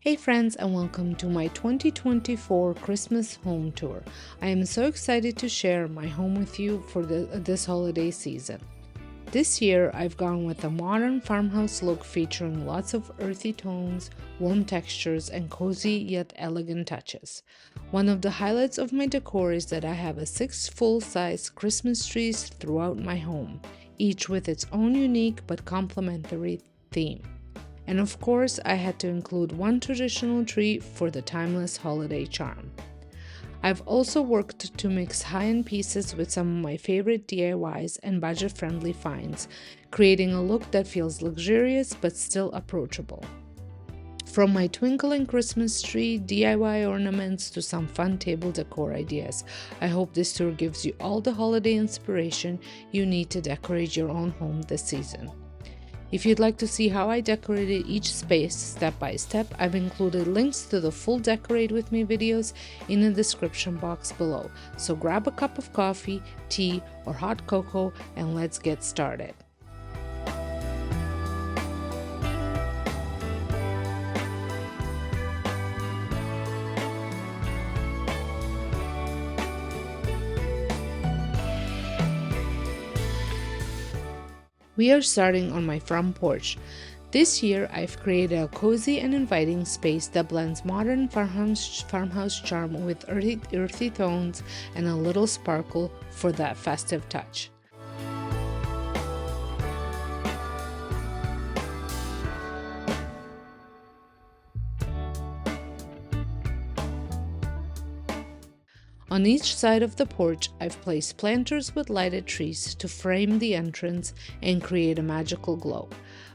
Hey friends, and welcome to my 2024 Christmas home tour. I am so excited to share my home with you for this holiday season. This year, I've gone with a modern farmhouse look featuring lots of earthy tones, warm textures, and cozy yet elegant touches. One of the highlights of my decor is that I have 6 full-size Christmas trees throughout my home, each with its own unique but complementary theme. And of course, I had to include one traditional tree for the timeless holiday charm. I've also worked to mix high-end pieces with some of my favorite DIYs and budget-friendly finds, creating a look that feels luxurious but still approachable. From my twinkling Christmas tree, DIY ornaments to some fun table decor ideas, I hope this tour gives you all the holiday inspiration you need to decorate your own home this season. If you'd like to see how I decorated each space step by step, I've included links to the full Decorate With Me videos in the description box below. So grab a cup of coffee, tea, or hot cocoa and let's get started. We are starting on my front porch. This year, I've created a cozy and inviting space that blends modern farmhouse charm with earthy tones and a little sparkle for that festive touch. On each side of the porch, I've placed planters with lighted trees to frame the entrance and create a magical glow.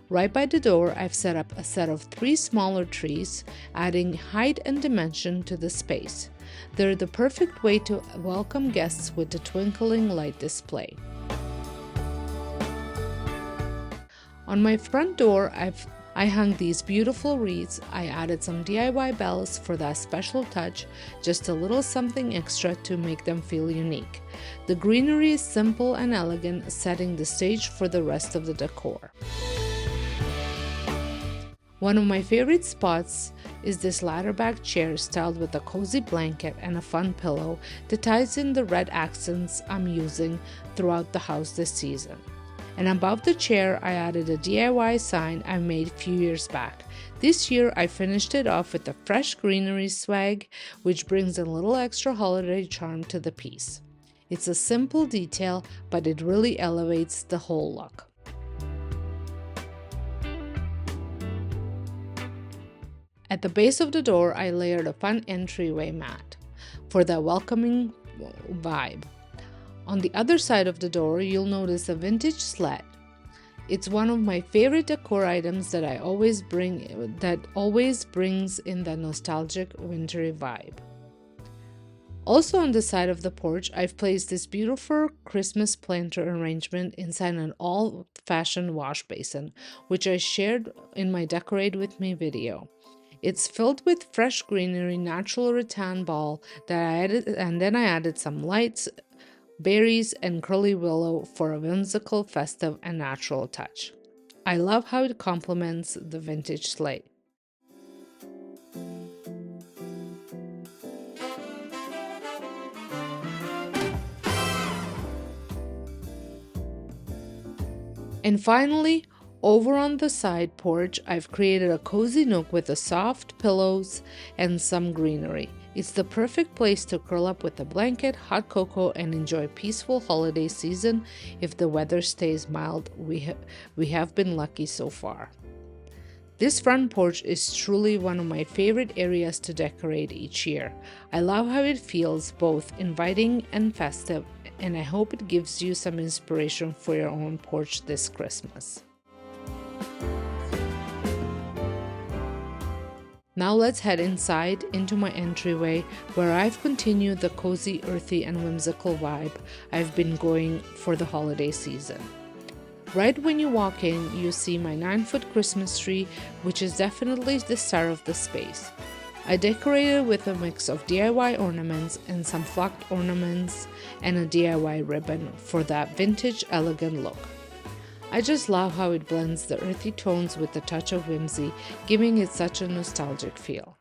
Right by the door, I've set up a set of 3 smaller trees, adding height and dimension to the space. They're the perfect way to welcome guests with the twinkling light display. On my front door, I hung these beautiful wreaths. I added some DIY bells for that special touch, just a little something extra to make them feel unique. The greenery is simple and elegant, setting the stage for the rest of the decor. One of my favorite spots is this ladder-back chair styled with a cozy blanket and a fun pillow that ties in the red accents I'm using throughout the house this season. And above the chair, I added a DIY sign I made a few years back. This year, I finished it off with a fresh greenery swag, which brings a little extra holiday charm to the piece. It's a simple detail, but it really elevates the whole look. At the base of the door, I layered a fun entryway mat for that welcoming vibe. On the other side of the door, you'll notice a vintage sled. It's one of my favorite decor items that always brings in the nostalgic wintry vibe. Also on the side of the porch, I've placed this beautiful Christmas planter arrangement inside an old-fashioned wash basin, which I shared in my Decorate With Me video. It's filled with fresh greenery, natural rattan ball that I added, and then I added some lights, berries, and curly willow for a whimsical, festive, and natural touch. I love how it complements the vintage slate. And finally, over on the side porch, I've created a cozy nook with soft pillows and some greenery. It's the perfect place to curl up with a blanket, hot cocoa, and enjoy peaceful holiday season if the weather stays mild. We have been lucky so far. This front porch is truly one of my favorite areas to decorate each year. I love how it feels both inviting and festive, and I hope it gives you some inspiration for your own porch this Christmas. Now let's head inside into my entryway, where I've continued the cozy, earthy, and whimsical vibe I've been going for the holiday season. Right when you walk in, you see my 9-foot Christmas tree, which is definitely the star of the space. I decorated with a mix of DIY ornaments and some flocked ornaments and a DIY ribbon for that vintage, elegant look. I just love how it blends the earthy tones with a touch of whimsy, giving it such a nostalgic feel.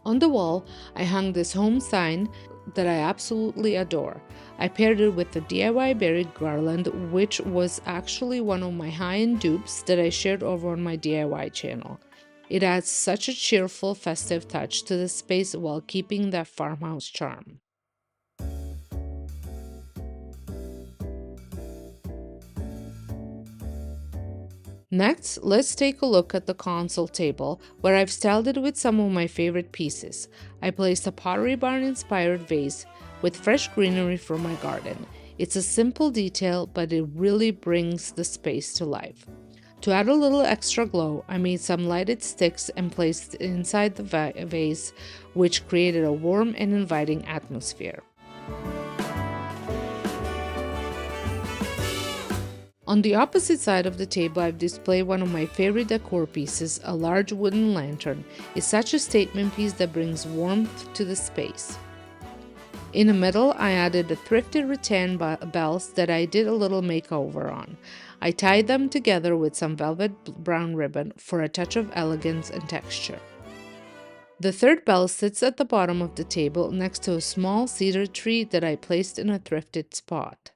On the wall, I hung this home sign that I absolutely adore. I paired it with a DIY berry garland, which was actually one of my high-end dupes that I shared over on my DIY channel. It adds such a cheerful, festive touch to the space while keeping that farmhouse charm. Next, let's take a look at the console table, where I've styled it with some of my favorite pieces. I placed a Pottery Barn inspired vase with fresh greenery from my garden. It's a simple detail, but it really brings the space to life. To add a little extra glow, I made some lighted sticks and placed inside the vase, which created a warm and inviting atmosphere. On the opposite side of the table, I've displayed one of my favorite decor pieces, a large wooden lantern. It's such a statement piece that brings warmth to the space. In the middle, I added the thrifted rattan bells that I did a little makeover on. I tied them together with some velvet brown ribbon for a touch of elegance and texture. The third bell sits at the bottom of the table next to a small cedar tree that I placed in a thrifted spot.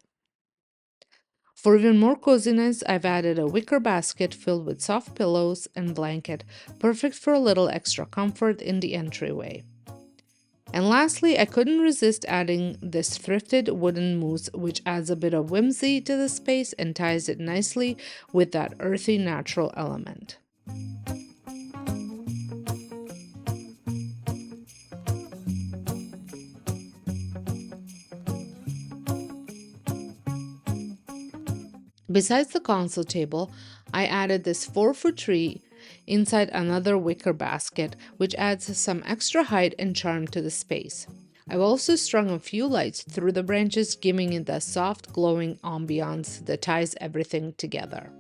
For even more coziness, I've added a wicker basket filled with soft pillows and blanket, perfect for a little extra comfort in the entryway. And lastly, I couldn't resist adding this thrifted wooden mousse, which adds a bit of whimsy to the space and ties it nicely with that earthy natural element. Besides the console table, I added this 4-foot tree inside another wicker basket, which adds some extra height and charm to the space. I've also strung a few lights through the branches, giving it that soft, glowing ambiance that ties everything together.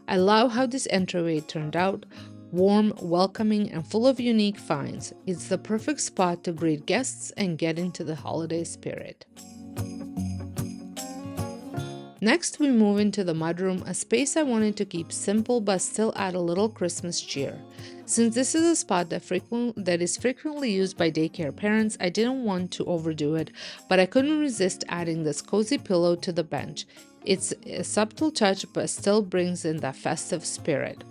I love how this entryway turned out, warm, welcoming, and full of unique finds. It's the perfect spot to greet guests and get into the holiday spirit. Next, we move into the mudroom, a space I wanted to keep simple but still add a little Christmas cheer. Since this is a spot that is frequently used by daycare parents, I didn't want to overdo it, but I couldn't resist adding this cozy pillow to the bench. It's a subtle touch but still brings in that festive spirit.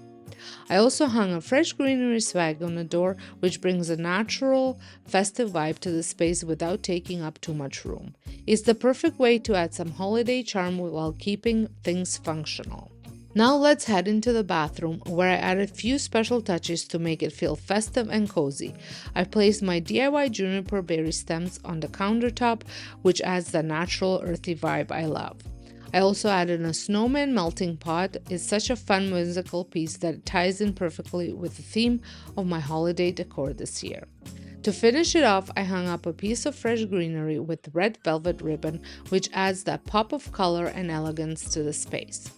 I also hung a fresh greenery swag on the door, which brings a natural, festive vibe to the space without taking up too much room. It's the perfect way to add some holiday charm while keeping things functional. Now let's head into the bathroom, where I added a few special touches to make it feel festive and cozy. I placed my DIY juniper berry stems on the countertop, which adds the natural earthy vibe I love. I also added a snowman melting pot. It's such a fun whimsical piece that ties in perfectly with the theme of my holiday decor this year. To finish it off, I hung up a piece of fresh greenery with red velvet ribbon, which adds that pop of color and elegance to the space.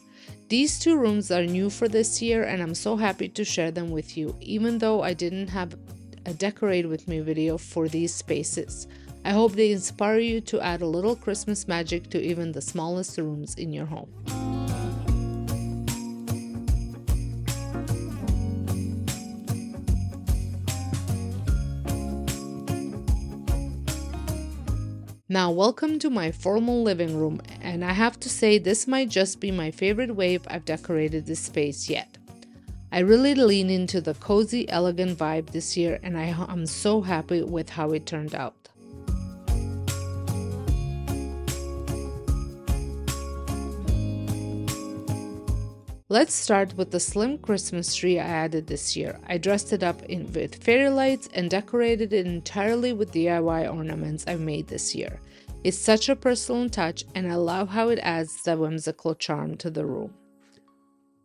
These two rooms are new for this year, and I'm so happy to share them with you, even though I didn't have a decorate with me video for these spaces. I hope they inspire you to add a little Christmas magic to even the smallest rooms in your home. Now, welcome to my formal living room, and I have to say this might just be my favorite way I've decorated this space yet. I really lean into the cozy, elegant vibe this year, and I'm so happy with how it turned out. Let's start with the slim Christmas tree I added this year. I dressed it up with fairy lights and decorated it entirely with DIY ornaments I made this year. It's such a personal touch, and I love how it adds the whimsical charm to the room.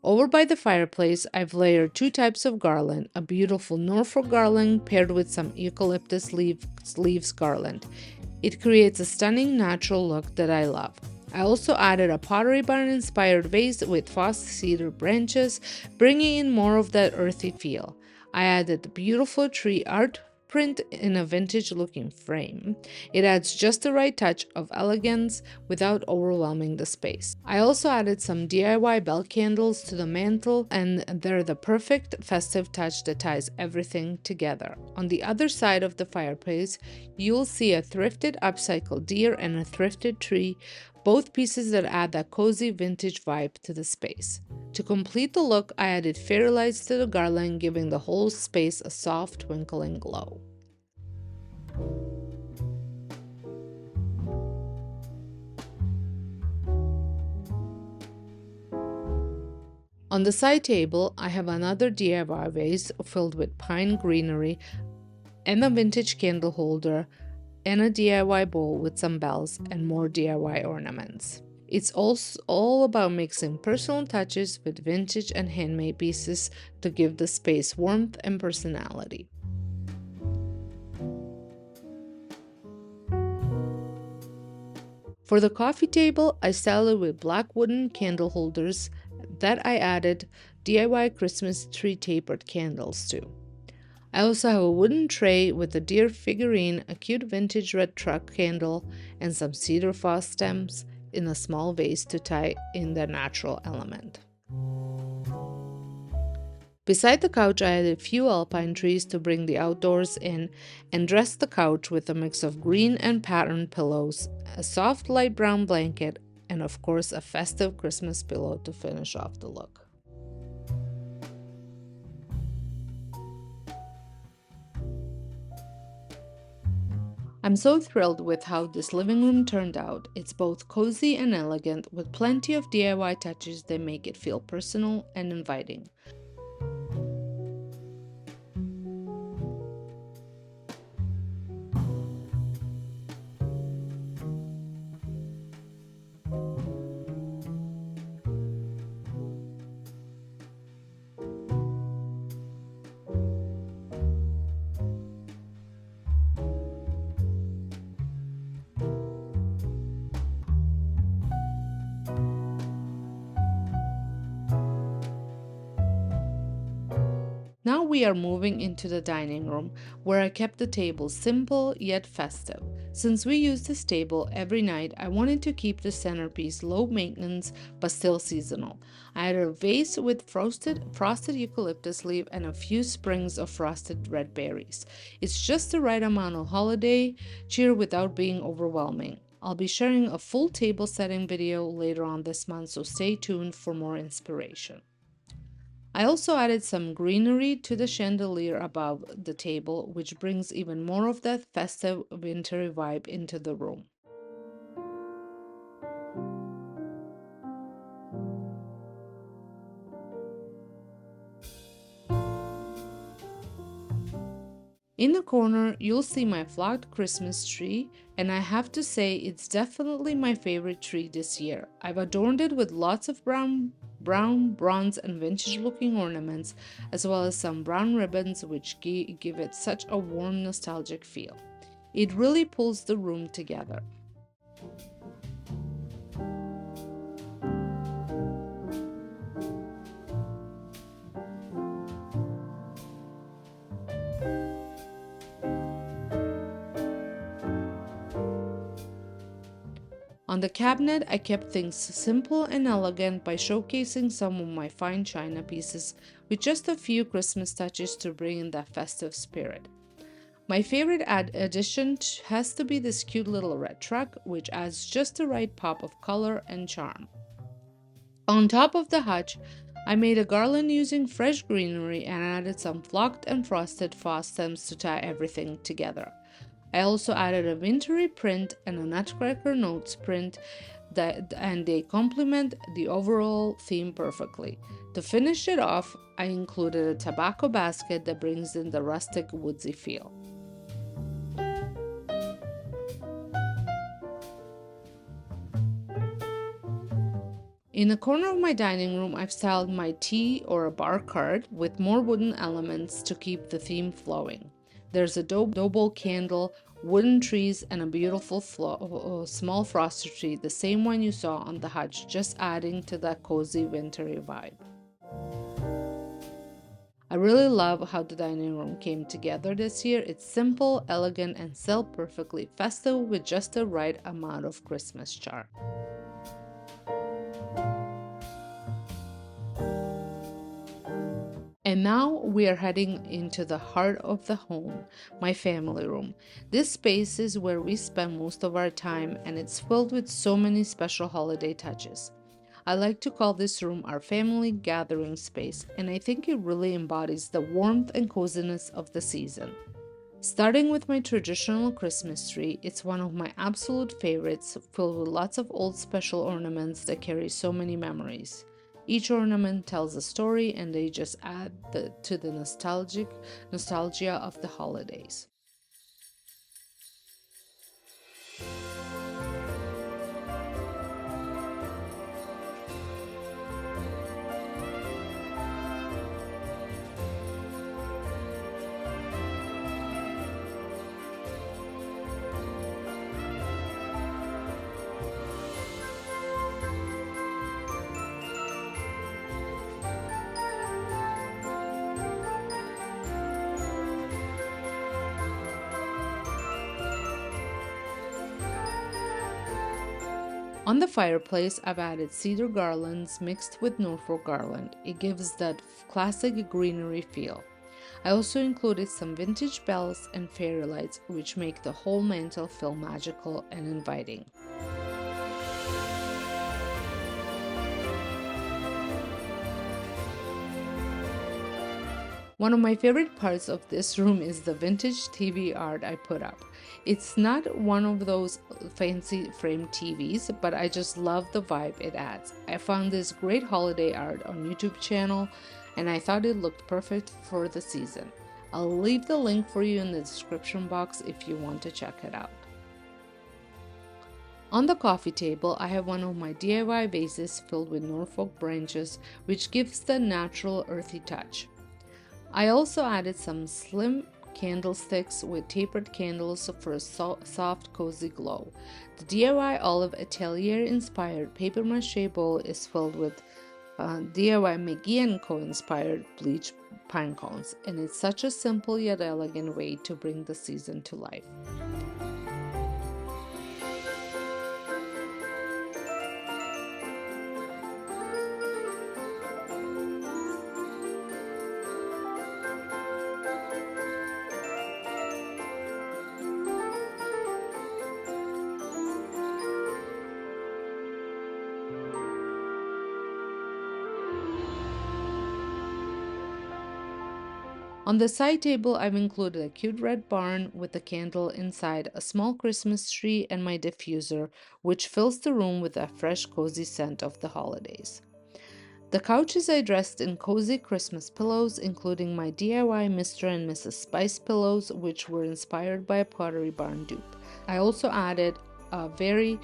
Over by the fireplace, I've layered two types of garland, a beautiful Norfolk garland paired with some eucalyptus leaves garland. It creates a stunning natural look that I love. I also added a Pottery Barn inspired vase with false cedar branches, bringing in more of that earthy feel. I added the beautiful tree art print in a vintage looking frame. It adds just the right touch of elegance without overwhelming the space. I also added some DIY bell candles to the mantle, and they're the perfect festive touch that ties everything together. On the other side of the fireplace, you'll see a thrifted upcycled deer and a thrifted tree, both pieces that add that cozy vintage vibe to the space. To complete the look, I added fairy lights to the garland, giving the whole space a soft, twinkling glow. On the side table, I have another DIY vase filled with pine greenery and a vintage candle holder and a DIY bowl with some bells and more DIY ornaments. It's also all about mixing personal touches with vintage and handmade pieces to give the space warmth and personality. For the coffee table, I styled it with black wooden candle holders that I added DIY Christmas tree tapered candles to. I also have a wooden tray with a deer figurine, a cute vintage red truck candle, and some cedar frost stems in a small vase to tie in the natural element. Beside the couch, I added a few alpine trees to bring the outdoors in and dressed the couch with a mix of green and patterned pillows, a soft light brown blanket, and of course a festive Christmas pillow to finish off the look. I'm so thrilled with how this living room turned out. It's both cozy and elegant, with plenty of DIY touches that make it feel personal and inviting. Now we are moving into the dining room, where I kept the table simple yet festive. Since we use this table every night, I wanted to keep the centerpiece low maintenance but still seasonal. I added a vase with frosted eucalyptus leaf and a few sprigs of frosted red berries. It's just the right amount of holiday cheer without being overwhelming. I'll be sharing a full table setting video later on this month, so stay tuned for more inspiration. I also added some greenery to the chandelier above the table, which brings even more of that festive wintry vibe into the room. In the corner, you'll see my flocked Christmas tree, and I have to say it's definitely my favorite tree this year. I've adorned it with lots of brown, bronze, and vintage-looking ornaments, as well as some brown ribbons which give it such a warm, nostalgic feel. It really pulls the room together. On the cabinet, I kept things simple and elegant by showcasing some of my fine china pieces with just a few Christmas touches to bring in that festive spirit. My favorite addition has to be this cute little red truck, which adds just the right pop of color and charm. On top of the hutch, I made a garland using fresh greenery and added some flocked and frosted frost stems to tie everything together. I also added a wintry print and a Nutcracker Notes print, and they complement the overall theme perfectly. To finish it off, I included a tobacco basket that brings in the rustic woodsy feel. In the corner of my dining room, I've styled my tea or a bar cart with more wooden elements to keep the theme flowing. There's a dough bowl candle, wooden trees, and a beautiful small frosted tree, the same one you saw on the hutch, just adding to that cozy wintry vibe. I really love how the dining room came together this year. It's simple, elegant, and still perfectly festive with just the right amount of Christmas charm. And now we are heading into the heart of the home, my family room. This space is where we spend most of our time, and it's filled with so many special holiday touches. I like to call this room our family gathering space, and I think it really embodies the warmth and coziness of the season. Starting with my traditional Christmas tree, it's one of my absolute favorites, filled with lots of old special ornaments that carry so many memories. Each ornament tells a story and they just add to the nostalgia of the holidays. On the fireplace, I've added cedar garlands mixed with Norfolk garland. It gives that classic greenery feel. I also included some vintage bells and fairy lights, which make the whole mantel feel magical and inviting. One of my favorite parts of this room is the vintage TV art I put up. It's not one of those fancy framed TVs, but I just love the vibe it adds. I found this great holiday art on YouTube channel and I thought it looked perfect for the season. I'll leave the link for you in the description box if you want to check it out. On the coffee table, I have one of my DIY vases filled with Norfolk branches, which gives the natural earthy touch. I also added some slim candlesticks with tapered candles for a soft, cozy glow. The DIY Olive Atelier inspired paper mache bowl is filled with DIY McGee & Co. inspired bleached pine cones, and it's such a simple yet elegant way to bring the season to life. On the side table, I've included a cute red barn with a candle inside, a small Christmas tree, and my diffuser, which fills the room with a fresh, cozy scent of the holidays. The couches I dressed in cozy Christmas pillows, including my DIY Mr. and Mrs. Spice pillows, which were inspired by a Pottery Barn dupe. I also added a very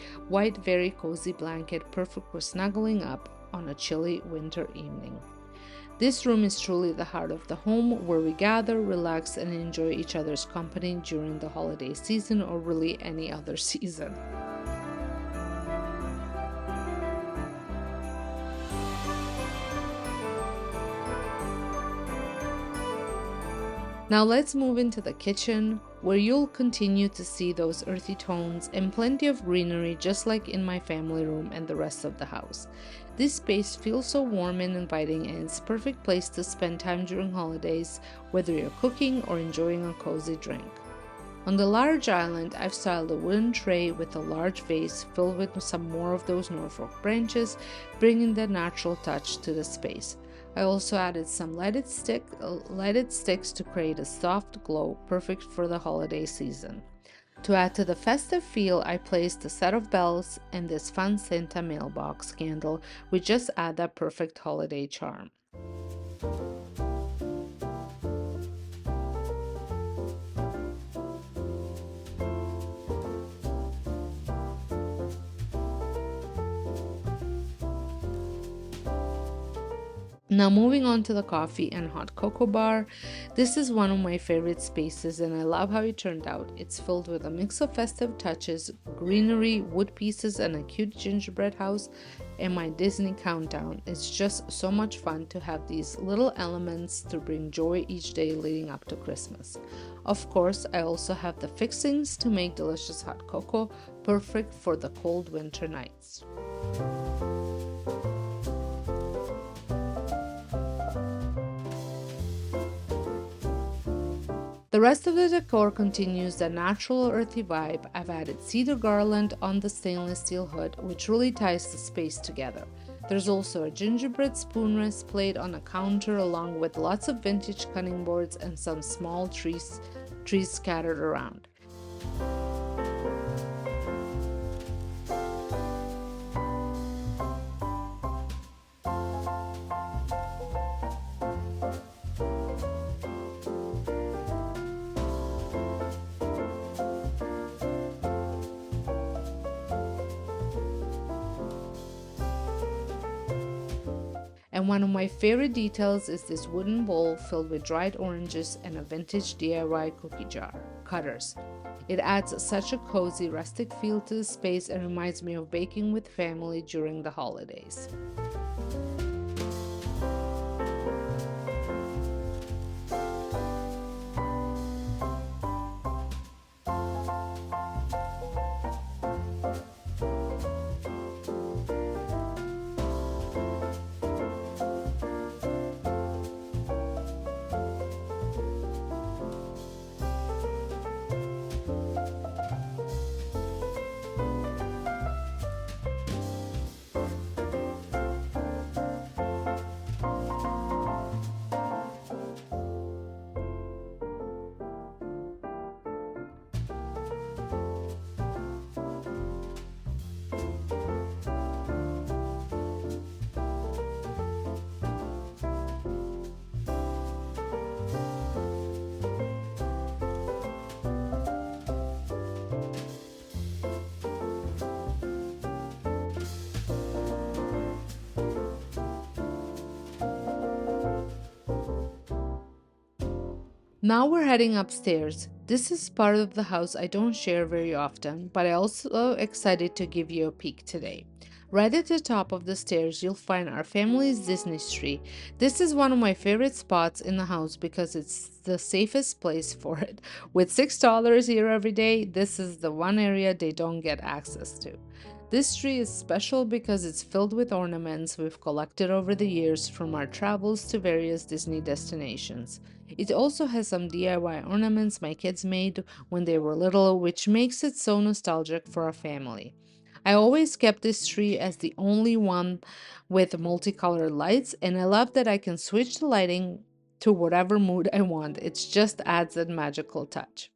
cozy blanket, perfect for snuggling up on a chilly winter evening. This room is truly the heart of the home, where we gather, relax, and enjoy each other's company during the holiday season or really any other season. Now let's move into the kitchen, where you'll continue to see those earthy tones and plenty of greenery, just like in my family room and the rest of the house. This space feels so warm and inviting, and it's a perfect place to spend time during holidays, whether you're cooking or enjoying a cozy drink. On the large island, I've styled a wooden tray with a large vase filled with some more of those Norfolk branches, bringing the natural touch to the space. I also added some lighted sticks to create a soft glow, perfect for the holiday season. To add to the festive feel, I placed a set of bells and this fun Santa mailbox candle, which just add that perfect holiday charm. Now, moving on to the coffee and hot cocoa bar. This is one of my favorite spaces, and I love how it turned out. It's filled with a mix of festive touches, greenery, wood pieces, and a cute gingerbread house, and my Disney countdown. It's just so much fun to have these little elements to bring joy each day leading up to Christmas. Of course, I also have the fixings to make delicious hot cocoa, perfect for the cold winter nights. The rest of the decor continues the natural earthy vibe. I've added cedar garland on the stainless steel hood, which really ties the space together. There's also a gingerbread spoon rest plate on a counter, along with lots of vintage cutting boards and some small trees scattered around. And one of my favorite details is this wooden bowl filled with dried oranges and a vintage DIY cookie jar cutters. It adds such a cozy, rustic feel to the space and reminds me of baking with family during the holidays. Now we're heading upstairs. This is part of the house I don't share very often, but I'm also excited to give you a peek today. Right at the top of the stairs, you'll find our family's Disney tree. This is one of my favorite spots in the house because it's the safest place for it. With $6 here every day, this is the one area they don't get access to. This tree is special because it's filled with ornaments we've collected over the years from our travels to various Disney destinations. It also has some DIY ornaments my kids made when they were little, which makes it so nostalgic for our family. I always kept this tree as the only one with multicolored lights, and I love that I can switch the lighting to whatever mood I want. It just adds a magical touch.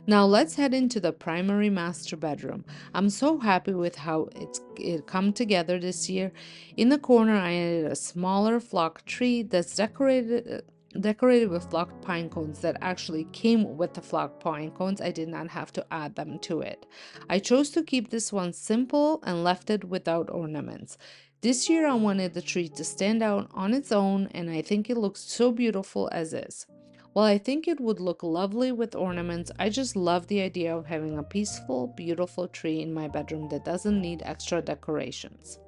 Now let's head into the primary master bedroom. I'm so happy with how it come together this year. In the corner, I added a smaller flock tree that's decorated with flocked pine cones that actually came with the flocked pine cones. I did not have to add them to it. I chose to keep this one simple and left it without ornaments. This year I wanted the tree to stand out on its own, and I think it looks so beautiful as is. While I think it would look lovely with ornaments, I just love the idea of having a peaceful, beautiful tree in my bedroom that doesn't need extra decorations.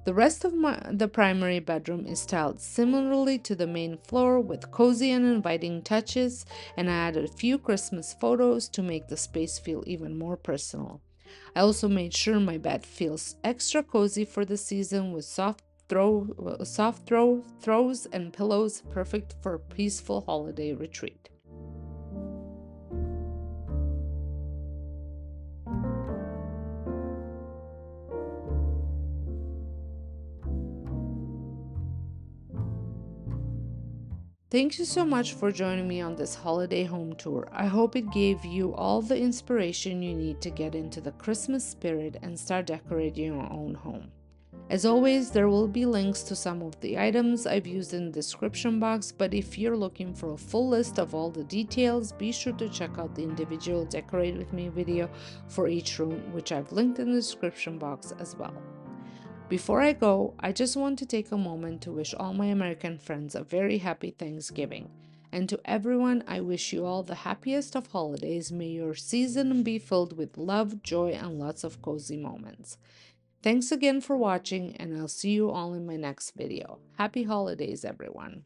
The rest of the primary bedroom is styled similarly to the main floor with cozy and inviting touches, and I added a few Christmas photos to make the space feel even more personal. I also made sure my bed feels extra cozy for the season with throws and pillows, perfect for a peaceful holiday retreat. Thank you so much for joining me on this holiday home tour. I hope it gave you all the inspiration you need to get into the Christmas spirit and start decorating your own home. As always, there will be links to some of the items I've used in the description box, but if you're looking for a full list of all the details, be sure to check out the individual Decorate With Me video for each room, which I've linked in the description box as well. Before I go, I just want to take a moment to wish all my American friends a very happy Thanksgiving. And to everyone, I wish you all the happiest of holidays. May your season be filled with love, joy, and lots of cozy moments. Thanks again for watching, and I'll see you all in my next video. Happy holidays, everyone.